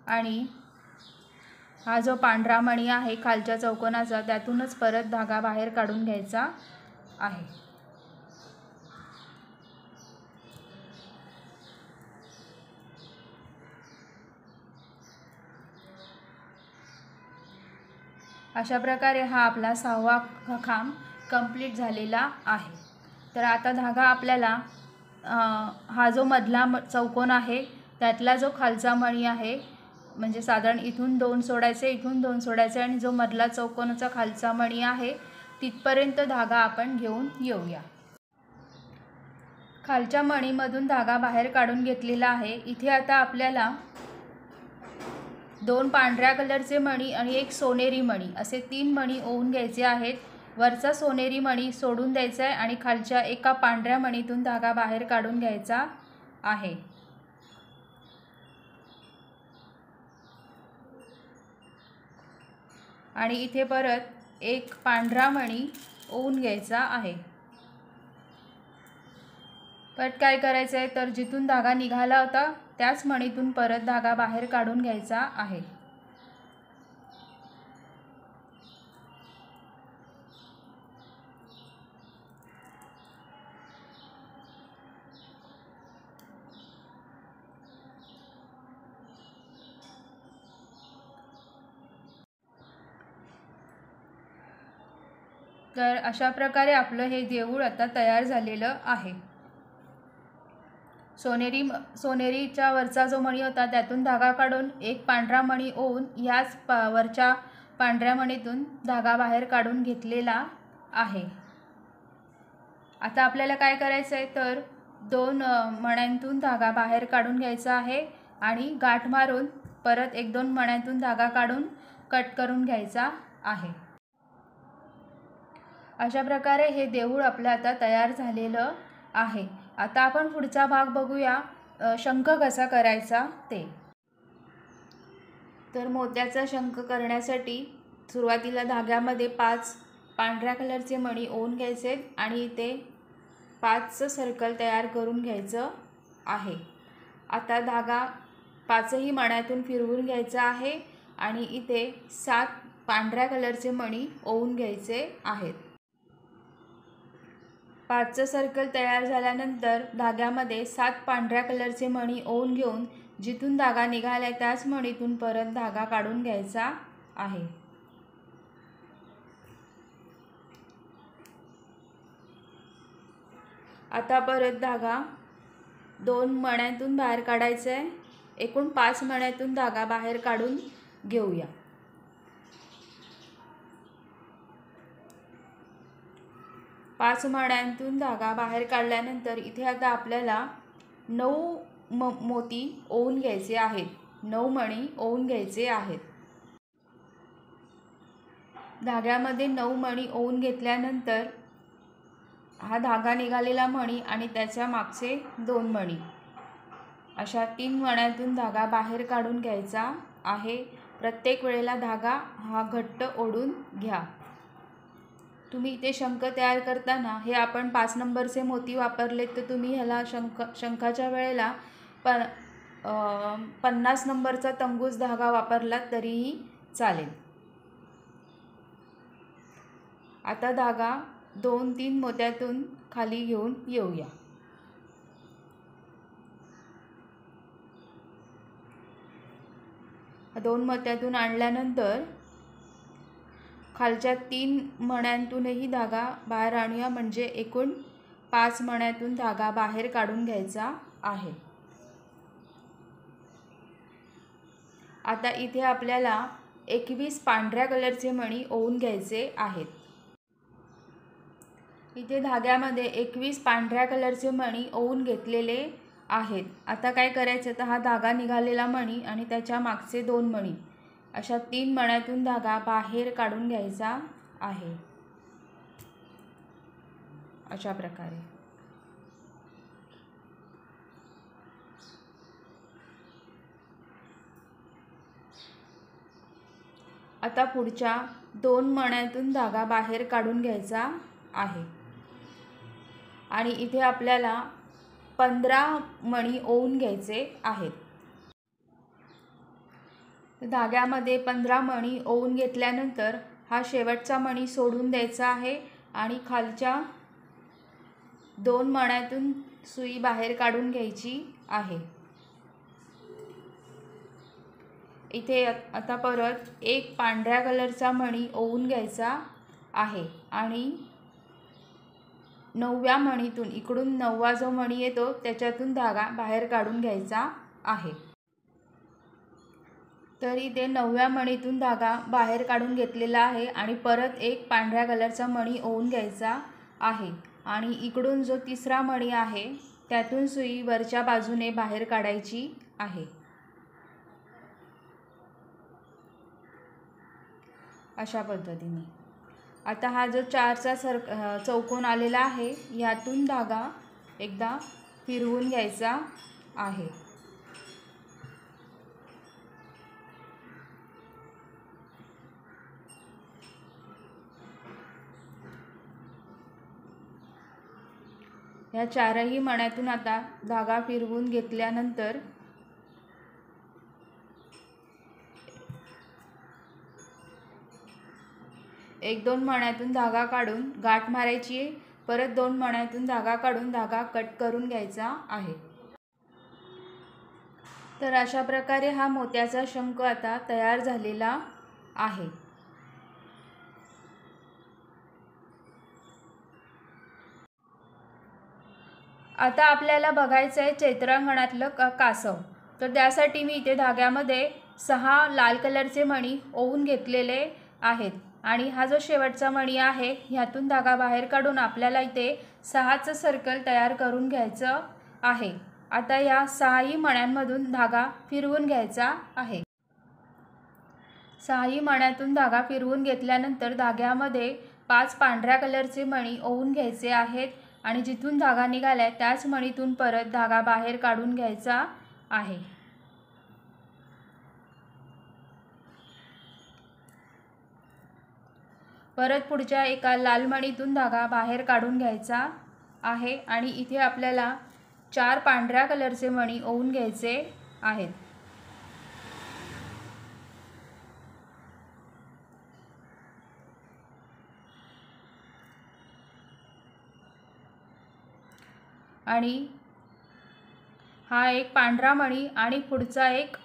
S1: आणि हा जो पांढरा मणी आहे खालच्या चौकोनाचा त्यातूनच परत धागा बाहेर काढून घ्यायचा आहे। अशा प्रकारे हा आपला 6वा खांब कंप्लीट झालेला आहे। तर आता धागा आपल्याला हा जो मधला चौकोन आहे त्यातला जो खालचा मणी आहे, म्हणजे साधारण इथून 2 सोडायचे, इथून 2 सोडायचे आणि जो मधला चौकोनाचा खालचा मणी आहे तिथपर्यंत धागा आपण घेऊन येऊया। खालच्या मणीमधून धागा बाहेर काढून घेतलेला आहे। इथे आता आपल्याला 2 पांढऱ्या कलरचे मणी आणि एक सोनेरी मणी असे 3 मणी ओवून घ्यायचे आहेत। वरचा सोनेरी मणी सोडून द्यायचा आहे आणि खालच्या एका पांढऱ्या मणीतून धागा बाहेर काढून घ्यायचा आहे। आणि इथे परत एक पांढरा मणी ओवून घ्यायचा आहे। परत काय करायचं आहे तर जिथून धागा निघाला होता त्याच मणीतून परत धागा बाहेर काढून घ्यायचा आहे। तर अशा प्रकारे आपलं हे देऊळ आता तयार झालेलं आहे। सोनेरीच्या वरचा जो मणी होता त्यातून धागा काढून एक पांढरा मणी ओवून याच वरच्या पांढऱ्या मणीतून धागा बाहेर काढून घेतलेला आहे। आता आपल्याला काय करायचं आहे तर 2 मण्यांतून धागा बाहेर काढून घ्यायचा आहे आणि गाठ मारून परत 1-2 मण्यांतून धागा काढून कट करून घ्यायचा आहे। अशा प्रकारे हे देऊळ आपलं आता तयार झालेलं आहे। आता आपण पुढचा भाग बघूया, शंख कसा करायचा ते। तर मोत्याचा शंख करण्यासाठी सुरुवातीला धाग्यामध्ये 5 पांढऱ्या कलरचे मणी ओवून घ्यायचे आणि इथे 5चं सर्कल तयार करून घ्यायचं आहे। आता धागा 5ही मण्यातून फिरवून घ्यायचा आहे आणि इथे 7 पांढऱ्या कलरचे मणी ओवून घ्यायचे आहेत। 5चं सर्कल तयार झाल्यानंतर धाग्यामध्ये 7 पांढऱ्या कलरचे मणी ओवून घेऊन जिथून धागा निघाला त्याच मणीतून परत धागा काढून घ्यायचा आहे। आता परत धागा 2 मण्यांतून बाहेर काढायचा आहे। एकूण 5 मण्यांतून धागा बाहेर काढून घेऊया। पाच मण्यांतून धागा बाहेर काढल्यानंतर इथे आता आपल्याला 9 मोती ओवून घ्यायचे आहेत। 9 मणी ओवून घ्यायचे आहेत। धाग्यामध्ये 9 मणी ओवून घेतल्यानंतर हा धागा निघालेला मणी आणि त्याच्या मागचे 2 मणी अशा 3 मण्यांतून धागा बाहेर काढून घ्यायचा आहे। प्रत्येक वेळेला धागा हा घट्ट ओढून घ्या। तुम्ही इथे शंख तयार करताना हे आपण 5 नंबरचे मोती वापरले तर तुम्ही ह्याला शंखाच्या वेळेला 50 नंबरचा तंगूस धागा वापरला तरीही चालेल। आता धागा 2-3 मोत्यातून खाली घेऊन येऊया। दोन मोत्यातून आणल्यानंतर खालच्या 3 मण्यांतूनही धागा बाहेर आणूया, म्हणजे एकूण 5 मण्यांतून धागा बाहेर काढून घ्यायचा आहे। आता इथे आपल्याला 21 पांढऱ्या कलरचे मणी ओवून घ्यायचे आहेत। इथे धाग्यामध्ये 21 पांढऱ्या कलरचे मणी ओवून घेतलेले आहेत। आता काय करायचं तर हा धागा निघालेला मणी आणि त्याच्या मागचे 2 मणी अशा 3 मण्यांतून धागा बाहेर काढून घ्यायचा आहे। अशा प्रकारे आता पुढच्या 2 मण्यांतून धागा बाहेर काढून घ्यायचा आहे आणि इथे आपल्याला 15 मणी ओवून घ्यायचे आहेत। धाग्यामध्ये 15 मणी ओवून घेतल्यानंतर हा शेवटचा मणी सोडून द्यायचा आहे आणि खालच्या 2 मण्यांतून सुई बाहेर काढून घ्यायची आहे। इथे आता परत एक पांढऱ्या कलरचा मणी ओवून घ्यायचा आहे आणि 9व्या मणीतून इकडून 9वा जो मणी येतो त्याच्यातून धागा बाहेर काढून घ्यायचा आहे। तर इथे 9व्या मणीतून धागा बाहेर काढून घेतलेला आहे आणि परत एक पांढऱ्या कलरचा मणी ओवून घ्यायचा आहे आणि इकडून जो 3रा मणी आहे त्यातून सुई वरच्या बाजूने बाहेर काढायची आहे। अशा पद्धतीने आता हा जो 4चा चौकोन आलेला आहे यातून धागा एकदा फिरवून घ्यायचा आहे। या चारही मण्यातून आता धागा फिरवून घेतल्यानंतर एक दोन मण्यातून धागा काढून गाठ मारायची आहे। परत दोन मण्यातून धागा काढून धागा कट करून घ्यायचा आहे। तर अशा प्रकारे हा मोत्याचा शंख आता तयार झालेला आहे। आता आपल्याला बघायचं आहे चैत्रांगणातलं कासव। तर त्यासाठी मी इथे धाग्यामध्ये 6 लाल कलरचे मणी ओवून घेतलेले आहेत आणि हा जो शेवटचा मणी आहे ह्यातून धागा बाहेर काढून आपल्याला इथे 6चं सर्कल तयार करून घ्यायचं आहे। आता या 6ही मण्यांमधून धागा फिरवून घ्यायचा आहे। 6ही मण्यातून धागा फिरवून घेतल्यानंतर धाग्यामध्ये 5 पांढऱ्या कलरचे मणी ओवून घ्यायचे आहेत आणि जिथून धागा निघालाय त्याच मणीतून परत धागा बाहेर काढून घ्यायचा आहे। परत पुढच्या एका लाल मणीतून धागा बाहेर काढून घ्यायचा आहे आणि इथे आपल्याला 4 पांढऱ्या कलरचे मणी ओवून घ्यायचे आहेत। आणि हा एक पांढरा मणी आणि पुढचा एक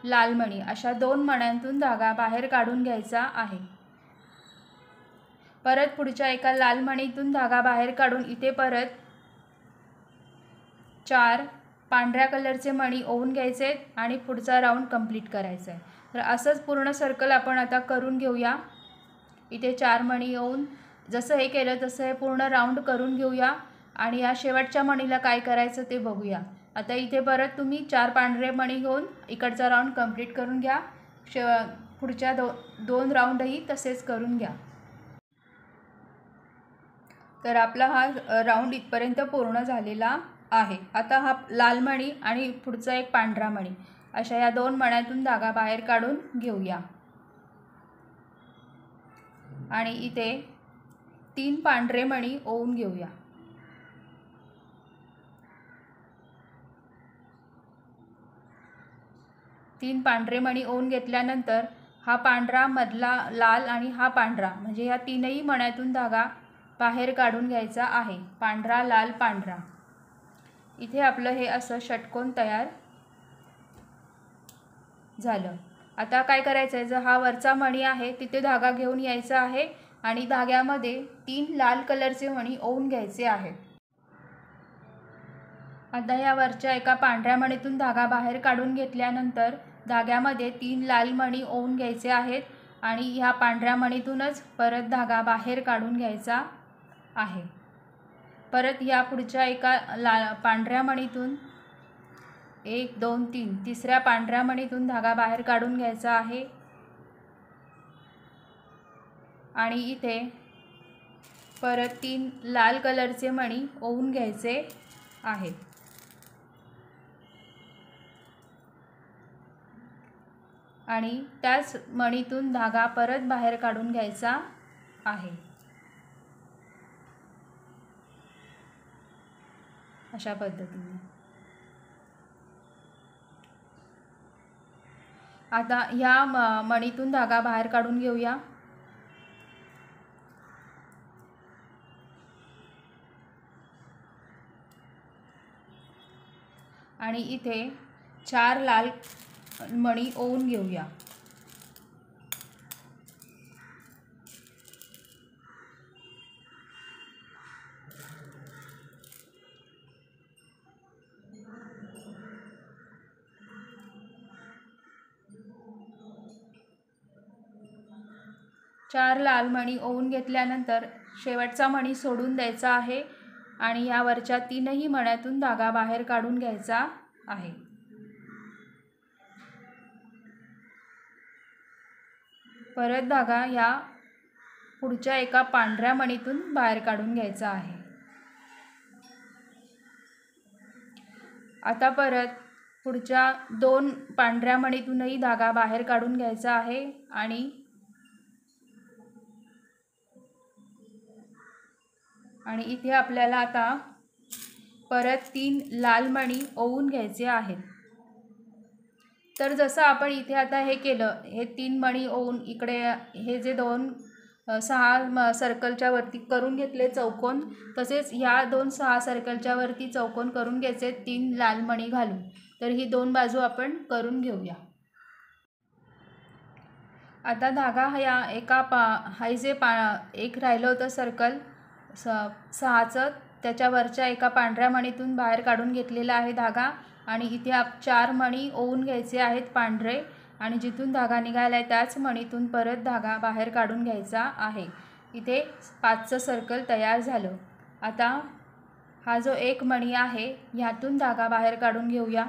S1: लाल मणी अशा 2 मण्यांतून धागा बाहेर काढून घ्यायचा आहे। परत पुढच्या एका लाल मणीतून धागा बाहेर काढून इथे परत 4 पांढऱ्या कलरचे मणी ओवून घ्यायचे आणि पुढचा राऊंड कंप्लीट करायचा आहे। तर असंच पूर्ण सर्कल आपण आता करून घेऊया। इथे 4 मणी ओवून जसं हे केलं तसं हे पूर्ण राऊंड करून घेऊया आणि या शेवटच्या मणीला काय करायचं ते बघूया। आता इथे परत तुम्ही 4 पांढरे मणी घेऊन इकडचा राऊंड कंप्लीट करून घ्या। पुढच्या दोन राऊंडही तसेच करून घ्या। तर आपला हा राऊंड इथपर्यंत पूर्ण झालेला आहे। आता हा लाल मणी आणि पुढचा एक पांढरा मणी अशा या 2 मण्यातून धागा बाहेर काढून घेऊया आणि इथे 3 पांढरे मणी ओवून घेऊया। तीन पांढरे मणी ओवून घेतल्यानंतर हा पांढरा मधला लाल आणि हा पांढरा म्हणजे या तीनही मण्यातून धागा बाहेर काढून घ्यायचा आहे। पांढरा लाल पांढरा इथे आपलं हे असं षटकोन तयार झालं। आता काय करायचं आहे, जो हा वरचा मणी आहे तिथे धागा घेऊन यायचा आहे आणि धाग्यामध्ये 3 लाल कलरचे मणी ओवून घ्यायचे आहेत। आता या वरच्या एका पांढऱ्या मणीतून धागा बाहेर काढून घेतल्यानंतर धाग्यामध्ये 3 लाल मणी ओवून घ्यायचे आहेत आणि ह्या पांढऱ्या मणीतूनच परत धागा बाहेर काढून घ्यायचा आहे। परत या पुढच्या एका पांढऱ्या मणीतून 1 2 3 तिसऱ्या पांढऱ्या मणीतून धागा बाहेर काढून घ्यायचा आहे आणि इथे परत 3 लाल कलरचे मणी ओवून घ्यायचे आहेत आणि त्याच मणीतून धागा परत बाहेर काढून घ्यायचा आहे। अशा पद्धतीने आता ह्या मणीतून धागा बाहेर काढून घेऊया आणि इथे 4 लाल मणी ओवून घेऊया। चार लाल मणी ओवून घेतल्यानंतर शेवटचा मणी सोडून द्यायचा आहे आणि या वरच्या 3ही मण्यातून धागा बाहेर काढून घ्यायचा आहे। परत धागा या पुढच्या एका पांढऱ्या मणीतून बाहेर काढून घ्यायचा आहे। आता परत पुढच्या 2 पांढऱ्या मणीतूनही धागा बाहेर काढून घ्यायचा आहे आणि इथे आपल्याला आता परत 3 लाल मणी ओवून घ्यायचे आहेत। तर जसं आपण इथे आता हे केलं, हे 3 मणी ओवून इकडे हे जे 6 सर्कलच्या वरती करून घेतले चौकोन, तसेच ह्या 6 सर्कलच्या वरती चौकोन करून घ्यायचे 3 लाल मणी घालून। तर ही 2 बाजू आपण करून घेऊया। आता धागा ह्या एक राहिलं होतं सर्कल 6चं, त्याच्या वरच्या एका पांढऱ्या मणीतून बाहेर काढून घेतलेला आहे धागा आणि इथे 4 मणी ओवून घ्यायचे आहेत पांढरे आणि जिथून धागा निघाला आहे त्याच मणीतून परत धागा बाहेर काढून घ्यायचा आहे। इथे 5चं सर्कल तयार झालं। आता हा जो एक मणी आहे ह्यातून धागा बाहेर काढून घेऊया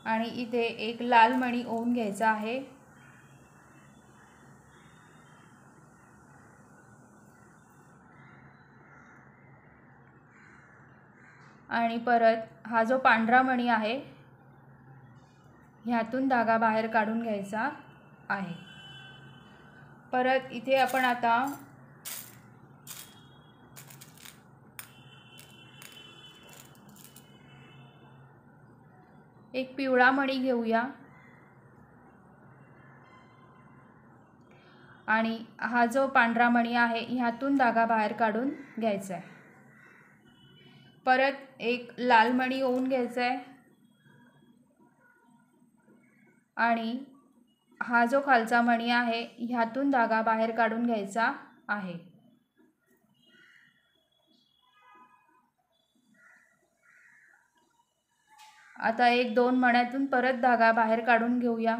S1: आणि इथे एक लाल मणी ओवून घ्यायचा आहे आणि परत हा जो पांढरा मणी आहे ह्यातून धागा बाहेर काढून घ्यायचा आहे। परत इथे आपण आता एक पिवळा मणी घेऊया आणि हा जो पांढरा मणी आहे ह्यातून धागा बाहेर काढून घ्यायचा आहे। परत एक लाल मणी ओवून घ्यायचा आहे आणि हा जो खालचा मणी आहे ह्यातून धागा बाहेर काढून घ्यायचा आहे। आता 1-2 मण्यातून परत धागा बाहेर काढून घेऊया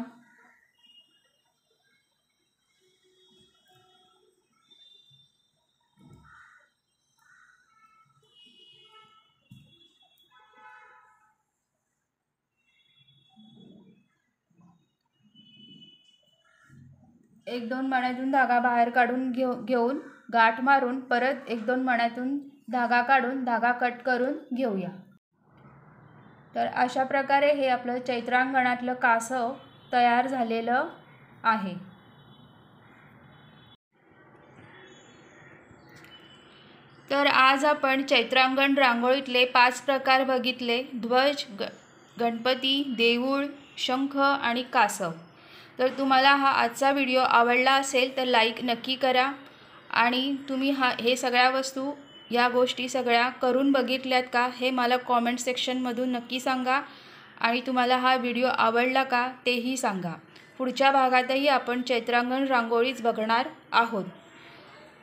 S1: एक 2 मण्यातून धागा बाहेर काढून घेऊन गाठ मारून परत 1-2 मण्यातून धागा काढून धागा कट करून घेऊया। तर अशा प्रकारे हे आपलं चैत्रांगणातलं कासव तयार झालेलं आहे। तर आज आपण चैत्रांगण रांगोळीतले 5 प्रकार बघितले: ध्वज, गणपती, देऊळ, शंख आणि कासव। तर तुम्हाला हा आजचा व्हिडिओ आवडला असेल तर लाईक नक्की करा आणि तुम्ही हे सगळ्या वस्तू या गोष्टी सगळ्या करून बघितल्यात का हे मला कॉमेंट सेक्शनमधून नक्की सांगा आणि तुम्हाला हा व्हिडिओ आवडला का तेही सांगा। पुढच्या भागातही आपण चैत्रांगण रांगोळीच बघणार आहोत।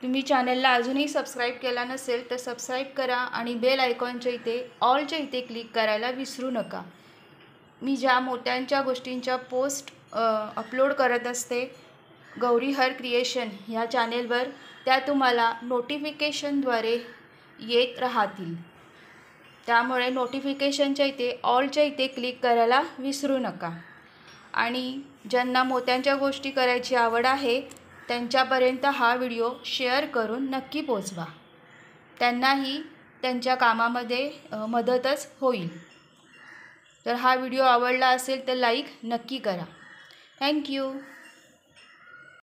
S1: तुम्ही चॅनलला अजूनही सबस्क्राईब केला नसेल तर सबस्क्राईब करा आणि बेल आयकॉनच्या इथे ऑलच्या इथे क्लिक करायला विसरू नका। मी ज्या मोत्यांच्या गोष्टींच्या पोस्ट अपलोड करत असते गौरी हर क्रिएशन ह्या चॅनेलवर, त्या तुम्हाला नोटिफिकेशनद्वारे येत राहतील। त्यामुळे नोटिफिकेशनच्या इथे ऑलच्या इथे क्लिक करायला विसरू नका आणि ज्यांना मोत्यांच्या गोष्टी करायची आवड आहे त्यांच्यापर्यंत हा व्हिडिओ शेअर करून नक्की पोचवा, त्यांनाही त्यांच्या कामामध्ये मदतच होईल। तर हा व्हिडिओ आवडला असेल तर लाईक नक्की करा। थँक्यू।